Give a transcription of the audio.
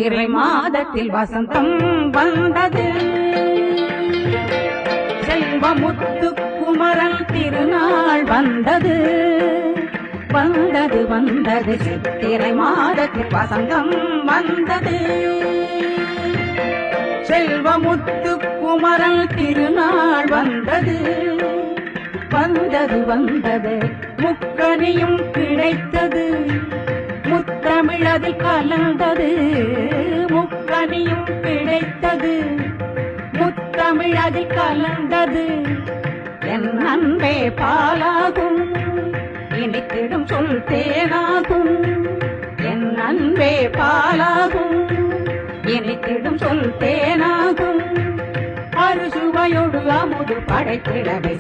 சித்திரை மாதத்தில் வசந்தம் வந்தது. செல்வமுத்து குமரன் திருநாள் வந்தது. வந்தது வந்தது சித்திரை மாதத்தில் வசந்தம் வந்தது. செல்வமுத்து குமரன் திருநாள் வந்தது. வந்தது வந்தது முக்கனியும் கிடைத்தது. முத்தமிழதில் கலந்தது. முக்கனியும் கிடைத்தது. முத்தமிழதில் கலந்தது. என் அன்பே பாலாகும் இனித்திடும் சொல் தேனாகும். என் அன்பே பாலாகும் இனித்திடும் சொல் தேனாகும். அறுசுவையொடு அமுது படைத்திடவே